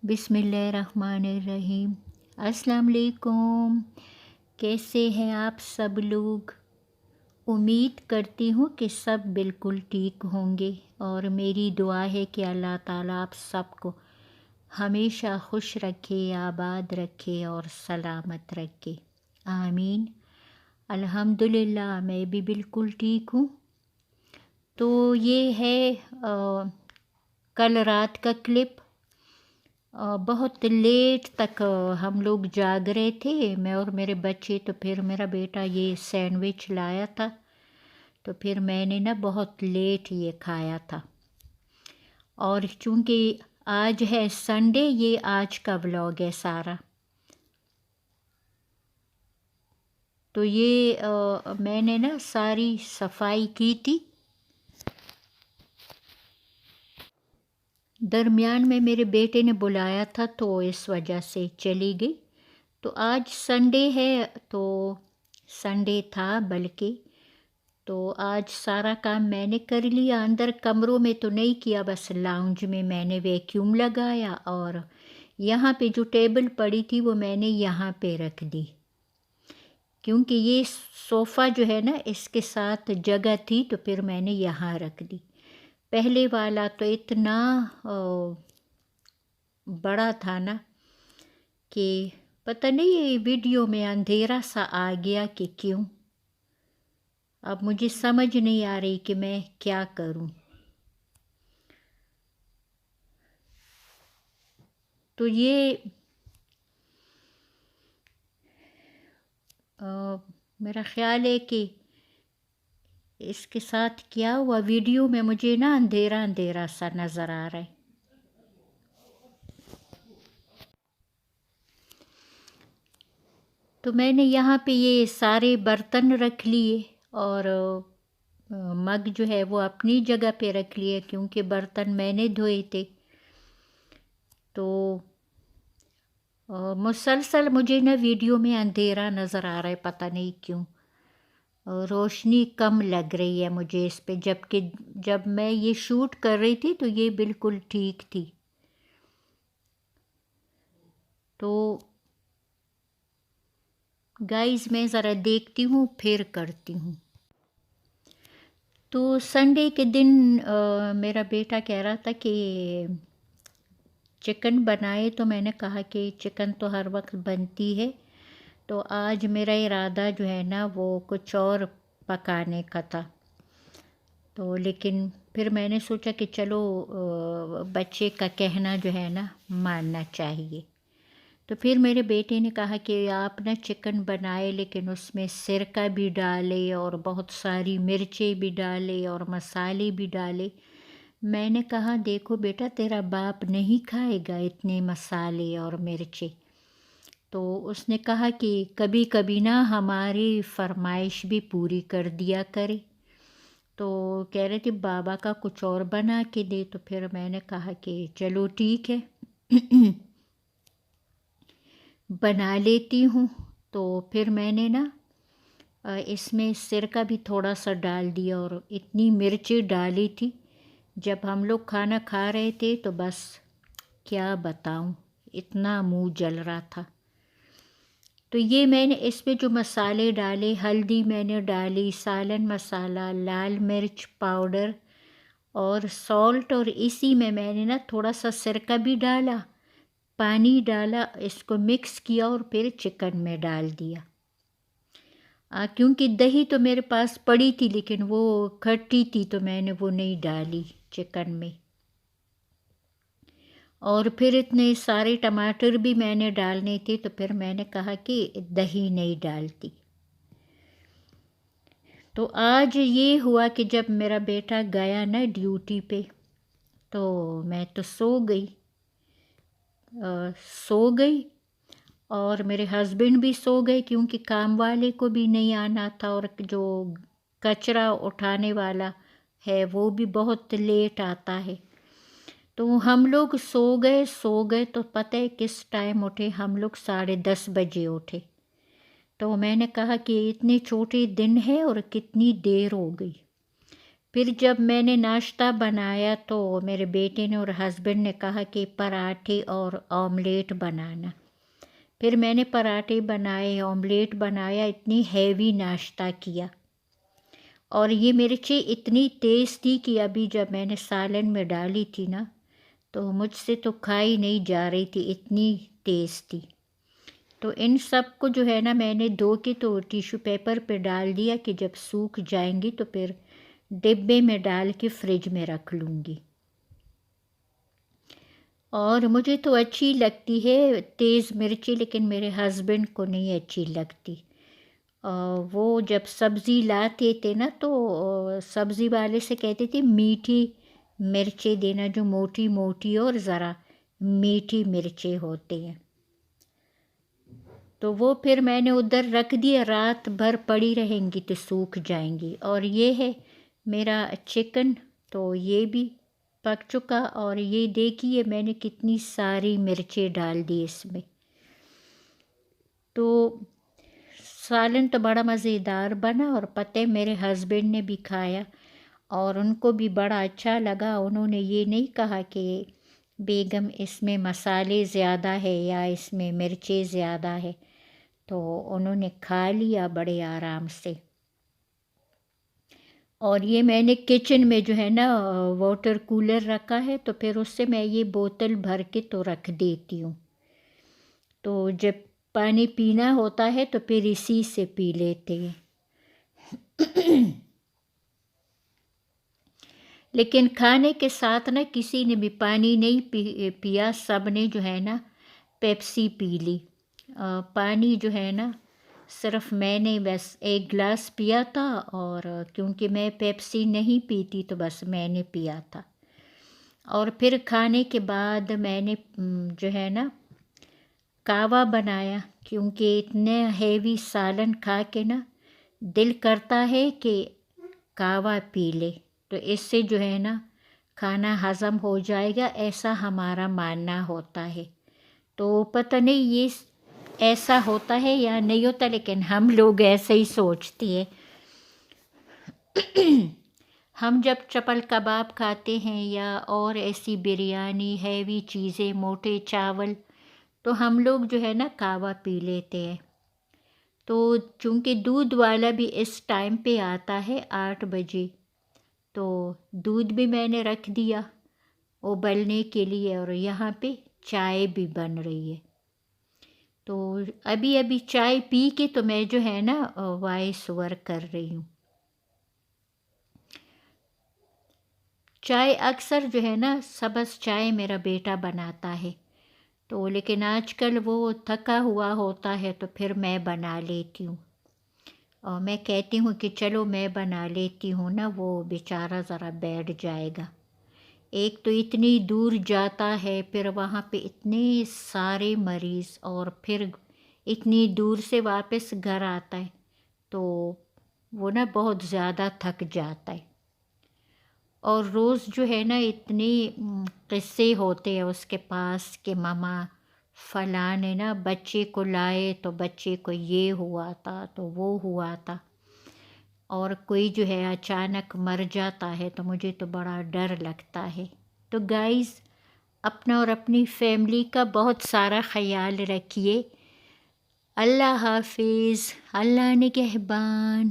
बिस्मिल्लाहिर्रहमानिर्रहीम। अस्सलाम वालेकुम। कैसे हैं आप सब लोग? उम्मीद करती हूँ कि सब बिल्कुल ठीक होंगे और मेरी दुआ है कि अल्लाह ताला आप सबको हमेशा खुश रखे, आबाद रखे और सलामत रखे। आमीन। अल्हम्दुलिल्लाह मैं भी बिल्कुल ठीक हूँ। तो ये है कल रात का क्लिप। बहुत लेट तक हम लोग जाग रहे थे, मैं और मेरे बच्चे। तो फिर मेरा बेटा ये सैंडविच लाया था, तो फिर मैंने ना बहुत लेट ये खाया था। और चूँकि आज है संडे, ये आज का व्लॉग है सारा। तो ये मैंने ना सारी सफाई की थी। दरमियान में मेरे बेटे ने बुलाया था तो इस वजह से चली गई। तो आज संडे है, तो संडे था बल्कि, तो आज सारा काम मैंने कर लिया। अंदर कमरों में तो नहीं किया, बस लाउंज में मैंने वैक्यूम लगाया और यहाँ पे जो टेबल पड़ी थी वो मैंने यहाँ पे रख दी, क्योंकि ये सोफ़ा जो है ना इसके साथ जगह थी, तो फिर मैंने यहाँ रख दी। पहले वाला तो इतना बड़ा था ना कि पता नहीं ये वीडियो में अंधेरा सा आ गया कि क्यों। अब मुझे समझ नहीं आ रही कि मैं क्या करूं। तो ये मेरा ख़्याल है कि इसके साथ क्या हुआ, वीडियो में मुझे ना अंधेरा अंधेरा सा नज़र आ रहा है। तो मैंने यहाँ पे ये सारे बर्तन रख लिए और मग जो है वो अपनी जगह पे रख लिए, क्योंकि बर्तन मैंने धोए थे। तो मुसलसल मुझे ना वीडियो में अंधेरा नज़र आ रहा है, पता नहीं क्यों। रोशनी कम लग रही है मुझे इस पे, जबकि जब मैं ये शूट कर रही थी तो ये बिल्कुल ठीक थी। तो गाइस मैं ज़रा देखती हूँ फिर करती हूँ। तो संडे के दिन मेरा बेटा कह रहा था कि चिकन बनाए, तो मैंने कहा कि चिकन तो हर वक्त बनती है, तो आज मेरा इरादा जो है ना वो कुछ और पकाने का था। तो लेकिन फिर मैंने सोचा कि चलो बच्चे का कहना जो है ना मानना चाहिए। तो फिर मेरे बेटे ने कहा कि आप ना चिकन बनाए, लेकिन उसमें सिरका भी डाले और बहुत सारी मिर्चें भी डाले और मसाले भी डाले। मैंने कहा देखो बेटा, तेरा बाप नहीं खाएगा इतने मसाले और मिर्चें। तो उसने कहा कि कभी कभी ना हमारी फरमाइश भी पूरी कर दिया करे। तो कह रहे थे बाबा का कुछ और बना के दे, तो फिर मैंने कहा कि चलो ठीक है बना लेती हूँ। तो फिर मैंने ना इसमें सिरका भी थोड़ा सा डाल दिया और इतनी मिर्ची डाली थी, जब हम लोग खाना खा रहे थे तो बस क्या बताऊँ, इतना मुंह जल रहा था। तो ये मैंने इसमें जो मसाले डाले, हल्दी मैंने डाली, सालन मसाला, लाल मिर्च पाउडर और सॉल्ट, और इसी में मैंने ना थोड़ा सा सिरका भी डाला, पानी डाला, इसको मिक्स किया और फिर चिकन में डाल दिया। क्योंकि दही तो मेरे पास पड़ी थी लेकिन वो खट्टी थी, तो मैंने वो नहीं डाली चिकन में। और फिर इतने सारे टमाटर भी मैंने डालने थे, तो फिर मैंने कहा कि दही नहीं डालती। तो आज ये हुआ कि जब मेरा बेटा गया ना ड्यूटी पे, तो मैं तो सो गई। और मेरे हस्बैंड भी सो गए, क्योंकि काम वाले को भी नहीं आना था, और जो कचरा उठाने वाला है वो भी बहुत लेट आता है। तो हम लोग सो गए तो पता है किस टाइम उठे? हम लोग 10:30 बजे उठे। तो मैंने कहा कि इतने छोटे दिन है और कितनी देर हो गई। پھر جب میں نے ناشتہ بنایا تو میرے بیٹے نے اور ہسبینڈ نے کہا کہ پراٹھے اور آملیٹ بنانا۔ پھر میں نے پراٹھے بنائے، آملیٹ بنایا، اتنی ہیوی ناشتہ کیا۔ اور یہ مرچیں اتنی تیز تھی کہ ابھی جب میں نے سالن میں ڈالی تھی نا تو مجھ سے تو کھائی نہیں جا رہی تھی، اتنی تیز تھی۔ تو ان سب کو جو ہے نا میں نے دھو کے تو ٹیشو پیپر پہ ڈال دیا کہ جب سوکھ جائیں گی تو پھر ڈبے میں ڈال کے فریج میں رکھ لوں گی۔ اور مجھے تو اچھی لگتی ہے تیز مرچی، لیکن میرے ہسبینڈ کو نہیں اچھی لگتی۔ وہ جب سبزی لاتے تھے نا تو سبزی والے سے کہتے تھے میٹھی مرچیں دینا، جو موٹی موٹی اور ذرا میٹھی مرچیں ہوتے ہیں۔ تو وہ پھر میں نے ادھر رکھ دیا، رات بھر پڑی رہیں گی تو سوکھ جائیں گی۔ اور یہ ہے میرا چکن، تو یہ بھی پک چکا۔ اور یہ دیکھیے میں نے کتنی ساری مرچیں ڈال دی اس میں۔ تو سالن تو بڑا مزیدار بنا، اور پتہ ہے میرے ہسبینڈ نے بھی کھایا اور ان کو بھی بڑا اچھا لگا۔ انہوں نے یہ نہیں کہا کہ بیگم اس میں مسالے زیادہ ہے یا اس میں مرچیں زیادہ ہے، تو انہوں نے کھا لیا بڑے آرام سے۔ اور یہ میں نے کچن میں جو ہے نا واٹر کولر رکھا ہے، تو پھر اس سے میں یہ بوتل بھر کے تو رکھ دیتی ہوں، تو جب پانی پینا ہوتا ہے تو پھر اسی سے پی لیتے ہیں۔ لیکن کھانے کے ساتھ نا کسی نے بھی پانی نہیں پیا، سب نے جو ہے نا پیپسی پی لی۔ پانی جو ہے نا صرف میں نے بس ایک گلاس پیا تھا، اور کیونکہ میں پیپسی نہیں پیتی تو بس میں نے پیا تھا۔ اور پھر کھانے کے بعد میں نے جو ہے نا کہوہ بنایا، کیونکہ اتنے ہیوی سالن کھا کے نا دل کرتا ہے کہ کہوہ پی لے، تو اس سے جو ہے نا کھانا ہضم ہو جائے گا، ایسا ہمارا ماننا ہوتا ہے۔ تو پتہ نہیں یہ ایسا ہوتا ہے یا نہیں ہوتا، لیکن ہم لوگ ایسے ہی سوچتے ہیں۔ ہم جب چپل کباب کھاتے ہیں یا اور ایسی بریانی، ہیوی چیزیں، موٹے چاول، تو ہم لوگ جو ہے نا کہوہ پی لیتے ہیں۔ تو چونکہ دودھ والا بھی اس ٹائم پہ آتا ہے 8 بجے، تو دودھ بھی میں نے رکھ دیا ابلنے کے لیے، اور یہاں پہ چائے بھی بن رہی ہے۔ تو ابھی چائے پی کے تو میں جو ہے نا وائس اوور کر رہی ہوں۔ چائے اکثر جو ہے نا سبز چائے میرا بیٹا بناتا ہے، تو لیکن آج کل وہ تھکا ہوا ہوتا ہے تو پھر میں بنا لیتی ہوں، اور میں کہتی ہوں کہ چلو میں بنا لیتی ہوں نا، وہ بیچارہ ذرا بیٹھ جائے گا۔ ایک تو اتنی دور جاتا ہے، پھر وہاں پہ اتنے سارے مریض، اور پھر اتنی دور سے واپس گھر آتا ہے، تو وہ نا بہت زیادہ تھک جاتا ہے۔ اور روز جو ہے نا اتنے قصے ہوتے ہیں اس کے پاس کہ ماما فلاں نے نا بچے کو لائے تو بچے کو یہ ہوا تھا تو وہ ہوا تھا، اور کوئی جو ہے اچانک مر جاتا ہے تو مجھے تو بڑا ڈر لگتا ہے۔ تو گائز، اپنا اور اپنی فیملی کا بہت سارا خیال رکھیے۔ اللہ حافظ، اللہ نگہبان۔